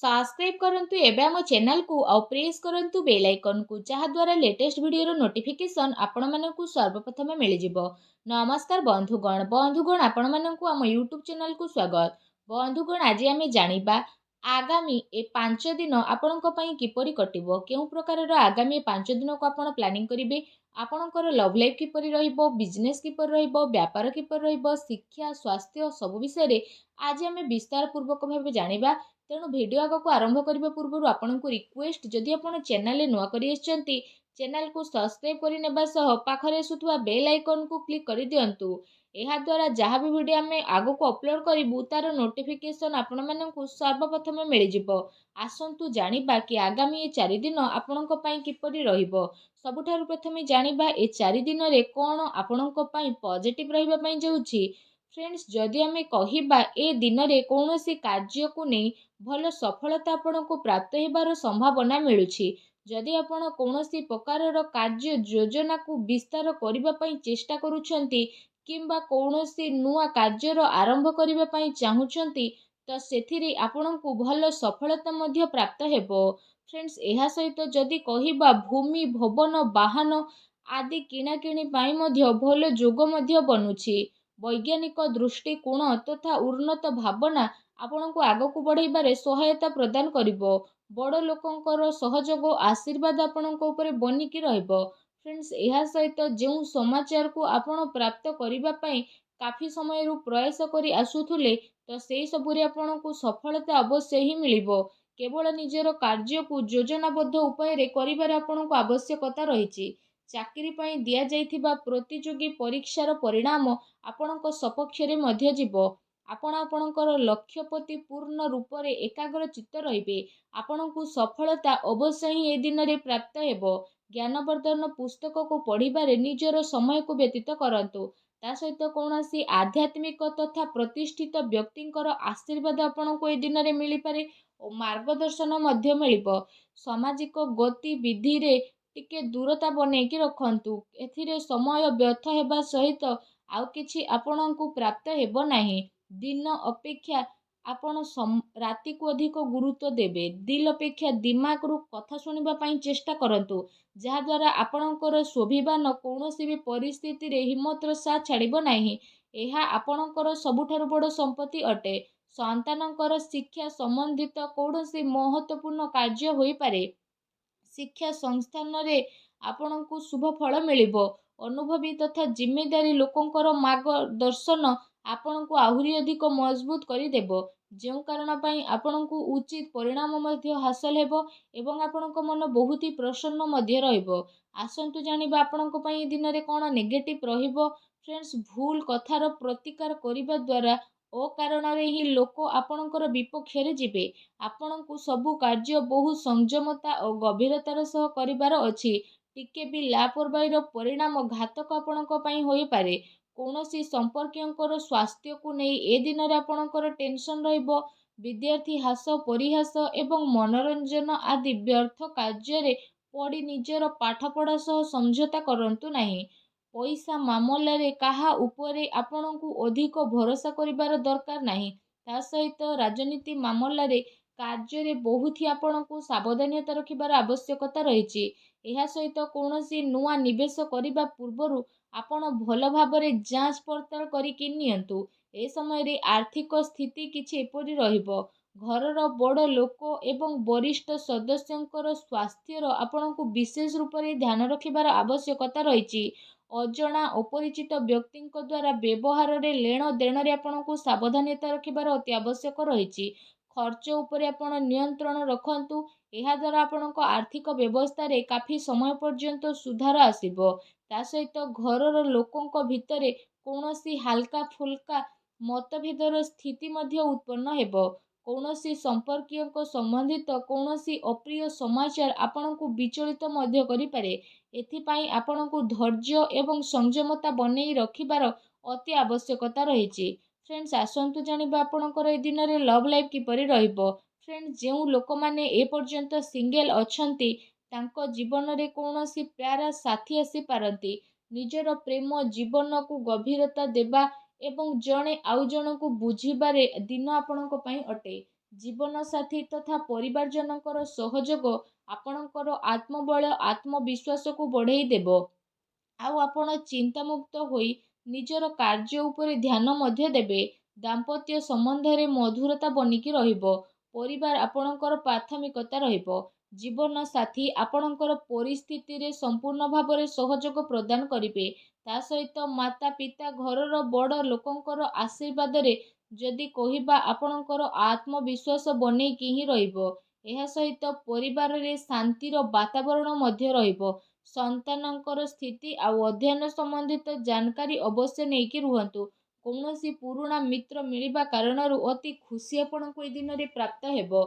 Subscribe करंतु एबे हम चैनल को और प्रेस करंतु बेल आइकन को जहा द्वारा लेटेस्ट वीडियो नोटिफिकेशन आपण मानकु सर्वप्रथम मिल जिवो। नमस्कार बंधुगण आपण मानकु हम यूट्यूब चैनल को स्वागत। बंधुगण आज आम जानिबा आगामी ए 5 दिन आपणक पई किपरि कटिबो, केउ प्रकारर आगामी 5 दिन को आपण प्लानिंग करिवे, आपणकर लव लाइफ किपरि रहिबो, बिजनेस किपरि रहिबो, व्यापार किपरि रहिबो, शिक्षा स्वास्थ्य सब विषय रे आज आम विस्तार पूर्वक भाबे जानिबा। तेणु भिडियो आग को आरंभ करने पूर्व आपन को रिक्वेस्ट, जदि आप चैनल नुआ करी चैनल को सब्सक्राइब करने सह पाखरे आसुवा बेल आइकन को क्लिक कर दिंतु। यह द्वारा जहाँ भी वीडियो आम आग को अपलोड करूँ तार नोटिफिकेशन आपण मानक सर्वप्रथम मिल जिवो। आसंतु जानिबा कि आगामी 4 दिन आपणक पई किपरि रहिबो। सबुठारु प्रथमे जानिबा ए 4 दिन रे कोन आपणक पई पॉजिटिव रहिबा पई जाउछि। फ्रेंड्स, जदि आम कहिबा ए दिन रे कोनोसी कार्य को नहीं भल सफलता आपको प्राप्त होबार संभावना मिलुछि। जदि आपण कौनसी प्रकारर कार्य योजना को विस्तार करने पई चेष्टा करूछंती किंबा कौनसी नुआ कार्यर आरंभ करने पई चाहुछंती तो सेथिरे आपनको भल सफलता मध्य प्राप्त हेबो। फ्रेंड्स, एहा सहित जदि कहिबा भूमि भवन वाहन आदि किणाकिणी पाई मध्य भल जोग मध्य बनुछि। वैज्ञानिक दृष्टिकोण तथा उन्नत भावना आपनको आगको बढ़ाइबारे सहायता प्रदान करिबो। बड़ लोकंकर सहयोग आशीर्वाद आपणक उपरे बनिकी रहइबो। फ्रेंड्स, एहा सहित जो समाचार को आपण प्राप्त करिबा पई काफी समय रु प्रयास करी आसुथुले तो सेही सबुरे आपणको सफलता अवश्य ही मिलिबो। केवल निजर कार्य को योजनाबद्ध उपाय रे करिबार आपणको आवश्यकता रहिछि। चाकरी पई दिया जाइथिबा प्रतियोगी परीक्षार परिणाम आपणको सपक्ष रे मध्य जीवो। आपण आपणकर लक्ष्य प्रति पूर्ण रूप से एकाग्र चित्त रहिबे। आपणको सफलता अवश्य ही ए दिन रे प्राप्त हेबो। ज्ञानवर्धन पुस्तक को पढ़िबारे निजर समय को व्यतीत करंतु। ता सहित कौनसी आध्यात्मिक तथा प्रतिष्ठित व्यक्तिंकर आशीर्वाद आपणको ए दिन रे मिली पारे और मार्गदर्शन मध्य मिलिबो। सामाजिक गतिविधि रे टिके दूरता बनेकी रखंतु। एथिरे समय व्यर्थ हेबा सहित आउ किछि आपणको प्राप्त हेबो नाही। दिन अपेक्षा आपण राति को अधिक गुरुत्व देबे। दिल अपेक्षा दिमाग रु कथा सुनिबा पई चेष्टा करंतु, जहा द्वारा आपणकर स्वाभिमान कौनसी भी परिस्थिति रे हिम्मतर साथ छाड़िबो नाही। एहा आपणकर सबुठारु बड़ संपत्ति अटे। संतानकर शिक्षा संबंधित कौनसी महत्वपूर्ण कार्य होई पारे। शिक्षा संस्थान रे आपणको शुभ फल मिलिबो। अनुभवी तथा जिम्मेदारी लोकंकर मार्गदर्शन आपणको आहुरी अधिक मजबूत करी देबो। जो कारण पई आपणको उचित परिणाम मध्य हासिल हेबो एवं आपणको मन बहुत ही प्रसन्न मध्य रहइबो। आसंतु जानिबा आपणको पई दिन रे कोन नेगेटिव रहिबो। फ्रेंड्स, भूल कथार प्रतिकार करिबा द्वारा ओ कारण रे ही लोक आपणकर विपक्ष रे जिबे। आपणको सबु कार्य बहु संयमता और गंभीरतार सह करिबार अछि। टिके भी लापरवाहीर परिणाम घातक आपणको पई होई पारे। कौनसी संपर्कियों स्वास्थ्य को नहीं ए दिन रे आपणकर टेंशन रहिबो। विद्यार्थी हास परिहास एवं मनोरंजन आदि व्यर्थ कार्य रे पड़ी निजर पाठपढ़ा सह समझौता करंतु नहीं। पैसा मामला रे काहा उपरे आपणको अधिक भरोसा करिबार दरकार नहीं। ता सहित राजनीति मामला रे कार्य रे बहुत ही आपणको सावधानता रखिबार आवश्यकता रहिछि। एहा सहित कौनसी नुआ निवेश करिबा पूर्वरु आपण भल भाबरे जांच पड़ताल करिकि नियंतु। ए समय रे आर्थिक स्थिति किछि एपरि रहिबो। घरर बड़ लोक एवं वरिष्ठ सदस्यंकर स्वास्थ्यर आपणको विशेष रूप से ध्यान रखिबार आवश्यकता रहिछि। अजणा अपरिचित व्यक्तिंक द्वारा व्यवहार रे लेण देण रे आपणको सावधानता रखिबार अति आवश्यक रहिछि। खर्च उपरे आपण नियंत्रण रखंतु। एहा द्वारा आपणको आर्थिक व्यवस्था रे काफी समय पर्यंत सुधार आसीबो। ता सहित घरर लोकंक भितरे कौनसी हल्का फुल्का मतभेदर स्थिति मध्य उत्पन्न हेबो। कौनसी संपर्कियों संबंधित कौनसी अप्रिय समाचार आपणको विचलित मध्य करि पारे। एथिपाई आपणको धैर्य एवं संयमता बनेई रखिबार अति आवश्यकता रहिछि। फ्रेंड्स, आसंतु जानिबा आपणकर ए दिन रे लव लाइफ किपरि रहिबो। फ्रेंड्स, जो लोक माने ए पर्यंत सिंगल अछंती तांको जीवन रे कौनसी प्यारा साथी आसी पारंती। निजर प्रेम जीवन को गभीरता देबा एवं जणे आउ जण को बुझिबारे दिन आपणको पई अटे। ଜୀବନସାଥୀ ତଥା ପରିବାରଜନଙ୍କର ସହଯୋଗ ଆପଣଙ୍କର ଆତ୍ମବଳ ଆତ୍ମବିଶ୍ୱାସକୁ ବଢ଼େଇ ଦେବ। ଆଉ ଆପଣ ଚିନ୍ତାମୁକ୍ତ ହୋଇ ନିଜର କାର୍ଯ୍ୟ ଉପରେ ଧ୍ୟାନ ମଧ୍ୟ ଦେବେ। ଦାମ୍ପତ୍ୟ ସମ୍ବନ୍ଧରେ ମଧୁରତା ବନିକି ରହିବ। ପରିବାର ଆପଣଙ୍କର ପ୍ରାଥମିକତା ରହିବ। ଜୀବନ ସାଥୀ ଆପଣଙ୍କର ପରିସ୍ଥିତିରେ ସମ୍ପୂର୍ଣ୍ଣ ଭାବରେ ସହଯୋଗ ପ୍ରଦାନ କରିବେ। ତା ସହିତ ମାତା ପିତା ଘରର ବଡ଼ ଲୋକଙ୍କର ଆଶୀର୍ବାଦରେ ଯଦି କହିବା ଆପଣଙ୍କର ଆତ୍ମବିଶ୍ୱାସ ବନେଇକି ହିଁ ରହିବ। ଏହା ସହିତ ପରିବାରରେ ଶାନ୍ତିର ବାତାବରଣ ମଧ୍ୟ ରହିବ। ସନ୍ତାନଙ୍କର ସ୍ଥିତି ଆଉ ଅଧ୍ୟୟନ ସମ୍ବନ୍ଧିତ ଜାନକାରୀ ଅବଶ୍ୟ ନେଇକି ରୁହନ୍ତୁ। କୌଣସି ପୁରୁଣା ମିତ୍ର ମିଳିବା କାରଣରୁ ଅତି ଖୁସି ଆପଣଙ୍କୁ ଏ ଦିନରେ ପ୍ରାପ୍ତ ହେବ।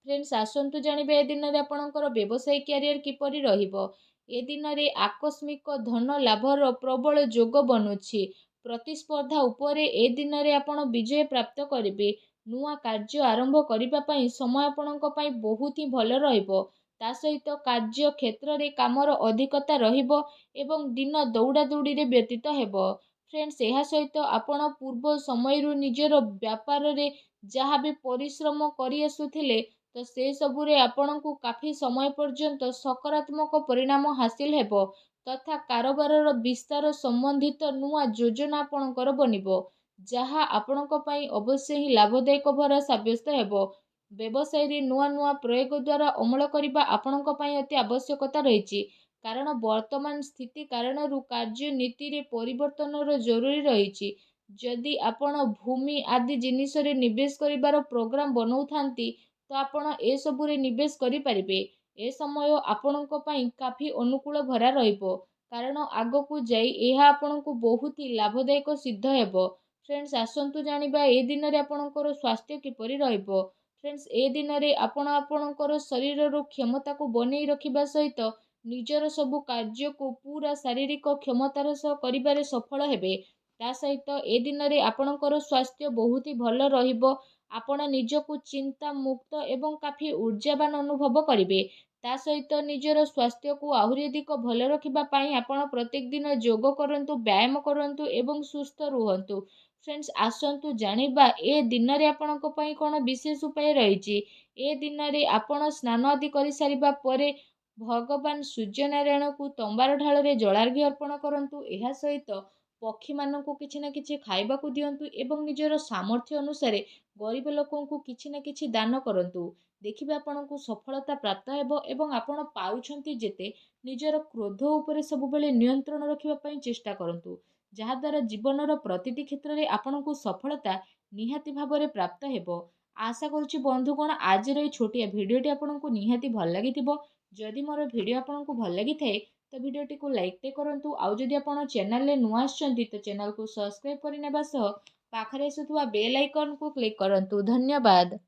ଫ୍ରେଣ୍ଡସ୍, ଆସନ୍ତୁ ଜାଣିବା ଏ ଦିନରେ ଆପଣଙ୍କର ବ୍ୟବସାୟିକ କ୍ୟାରିୟର କିପରି ରହିବ। ଏ ଦିନରେ ଆକସ୍ମିକ ଧନ ଲାଭର ପ୍ରବଳ ଯୋଗ ବନୁଛି। ପ୍ରତିସ୍ପର୍ଦ୍ଧା ଉପରେ ଏ ଦିନରେ ଆପଣ ବିଜୟ ପ୍ରାପ୍ତ କରିବେ। ନୂଆ କାର୍ଯ୍ୟ ଆରମ୍ଭ କରିବା ପାଇଁ ସମୟ ଆପଣଙ୍କ ପାଇଁ ବହୁତ ହିଁ ଭଲ ରହିବ। ତା ସହିତ କାର୍ଯ୍ୟ କ୍ଷେତ୍ରରେ କାମର ଅଧିକତା ରହିବ ଏବଂ ଦିନ ଦୌଡ଼ାଦୌଡ଼ିରେ ବ୍ୟତୀତ ହେବ। ଫ୍ରେଣ୍ଡସ୍, ଏହା ସହିତ ଆପଣ ପୂର୍ବ ସମୟରୁ ନିଜର ବ୍ୟାପାରରେ ଯାହା ବି ପରିଶ୍ରମ କରି ଆସୁଥିଲେ ତ ସେସବୁରେ ଆପଣଙ୍କୁ କାଫି ସମୟ ପର୍ଯ୍ୟନ୍ତ ସକାରାତ୍ମକ ପରିଣାମ ହାସିଲ ହେବ ତଥା କାରବାରର ବିସ୍ତାର ସମ୍ବନ୍ଧିତ ନୂଆ ଯୋଜନା ଆପଣଙ୍କର ବନିବ, ଯାହା ଆପଣଙ୍କ ପାଇଁ ଅବଶ୍ୟ ହିଁ ଲାଭଦାୟକ ଭରା ସାବ୍ୟସ୍ତ ହେବ। ବ୍ୟବସାୟରେ ନୂଆ ନୂଆ ପ୍ରୟୋଗ ଦ୍ୱାରା ଅମଳ କରିବା ଆପଣଙ୍କ ପାଇଁ ଅତି ଆବଶ୍ୟକତା ରହିଛି, କାରଣ ବର୍ତ୍ତମାନ ସ୍ଥିତି କାରଣରୁ କାର୍ଯ୍ୟନୀତିରେ ପରିବର୍ତ୍ତନର ଜରୁରୀ ରହିଛି। ଯଦି ଆପଣ ଭୂମି ଆଦି ଜିନିଷରେ ନିବେଶ କରିବାର ପ୍ରୋଗ୍ରାମ ବନଉଥାନ୍ତି ତ ଆପଣ ଏସବୁରେ ନିବେଶ କରିପାରିବେ। ଏ ସମୟ ଆପଣଙ୍କ ପାଇଁ କାଫି ଅନୁକୂଳ ଭରା ରହିବ, କାରଣ ଆଗକୁ ଯାଇ ଏହା ଆପଣଙ୍କୁ ବହୁତ ହି ଲାଭଦାୟକ ସିଦ୍ଧ ହେବ। ଫ୍ରେଣ୍ଡସ୍, ଆସନ୍ତୁ ଜାଣିବା ଏ ଦିନରେ ଆପଣଙ୍କର ସ୍ୱାସ୍ଥ୍ୟ କିପରି ରହିବ। ଫ୍ରେଣ୍ଡସ୍, ଏ ଦିନରେ ଆପଣ ଆପଣଙ୍କର ଶରୀରର କ୍ଷମତାକୁ ବନେଇ ରଖିବା ସହିତ ନିଜର ସବୁ କାର୍ଯ୍ୟକୁ ପୁରା ଶାରୀରିକ କ୍ଷମତାର ସହ କରିବାରେ ସଫଳ ହେବେ। ତା ସହିତ ଏ ଦିନରେ ଆପଣଙ୍କର ସ୍ୱାସ୍ଥ୍ୟ ବହୁତ ହି ଭଲ ରହିବ। ଆପଣ ନିଜକୁ ଚିନ୍ତା ମୁକ୍ତ ଏବଂ କାଫି ଊର୍ଜାବାନ ଅନୁଭବ କରିବେ। ତା ସହିତ ନିଜର ସ୍ୱାସ୍ଥ୍ୟକୁ ଆହୁରି ଅଧିକ ଭଲ ରଖିବା ପାଇଁ ଆପଣ ପ୍ରତ୍ୟେକ ଦିନ ଯୋଗ କରନ୍ତୁ, ବ୍ୟାୟାମ କରନ୍ତୁ ଏବଂ ସୁସ୍ଥ ରୁହନ୍ତୁ। ଫ୍ରେଣ୍ଡସ୍, ଆସନ୍ତୁ ଜାଣିବା ଏ ଦିନରେ ଆପଣଙ୍କ ପାଇଁ କ'ଣ ବିଶେଷ ଉପାୟ ରହିଛି। ଏ ଦିନରେ ଆପଣ ସ୍ନାନ ଆଦି କରିସାରିବା ପରେ ଭଗବାନ ସୂର୍ଯ୍ୟନାରାୟଣଙ୍କୁ ତମ୍ବାର ଢାଳରେ ଜଳାର୍ଘ୍ୟ ଅର୍ପଣ କରନ୍ତୁ। ଏହା ସହିତ ପକ୍ଷୀମାନଙ୍କୁ କିଛି ନା କିଛି ଖାଇବାକୁ ଦିଅନ୍ତୁ ଏବଂ ନିଜର ସାମର୍ଥ୍ୟ ଅନୁସାରେ ଗରିବ ଲୋକଙ୍କୁ କିଛି ନା କିଛି ଦାନ କରନ୍ତୁ। ଦେଖିବେ ଆପଣଙ୍କୁ ସଫଳତା ପ୍ରାପ୍ତ ହେବ ଏବଂ ଆପଣ ପାରୁଛନ୍ତି ଯେତେ ନିଜର କ୍ରୋଧ ଉପରେ ସବୁବେଳେ ନିୟନ୍ତ୍ରଣ ରଖିବା ପାଇଁ ଚେଷ୍ଟା କରନ୍ତୁ, ଯାହାଦ୍ୱାରା ଜୀବନର ପ୍ରତିଟି କ୍ଷେତ୍ରରେ ଆପଣଙ୍କୁ ସଫଳତା ନିହାତି ଭାବରେ ପ୍ରାପ୍ତ ହେବ। ଆଶା କରୁଛି ବନ୍ଧୁଗଣ ଆଜିର ଏହି ଛୋଟିଆ ଭିଡ଼ିଓଟି ଆପଣଙ୍କୁ ନିହାତି ଭଲ ଲାଗିଥିବ। ଯଦି ମୋର ଭିଡ଼ିଓ ଆପଣଙ୍କୁ ଭଲ ଲାଗିଥାଏ ତ ଭିଡ଼ିଓଟିକୁ ଲାଇକ୍ଟେ କରନ୍ତୁ। ଆଉ ଯଦି ଆପଣ ଚ୍ୟାନେଲରେ ନୂଆ ଆସିଛନ୍ତି ତ ଚ୍ୟାନେଲକୁ ସବସ୍କ୍ରାଇବ୍ କରିନେବା ସହ ପାଖରେ ଆସୁଥିବା ବେଲ୍ ଆଇକନ୍କୁ କ୍ଲିକ୍ କରନ୍ତୁ। ଧନ୍ୟବାଦ।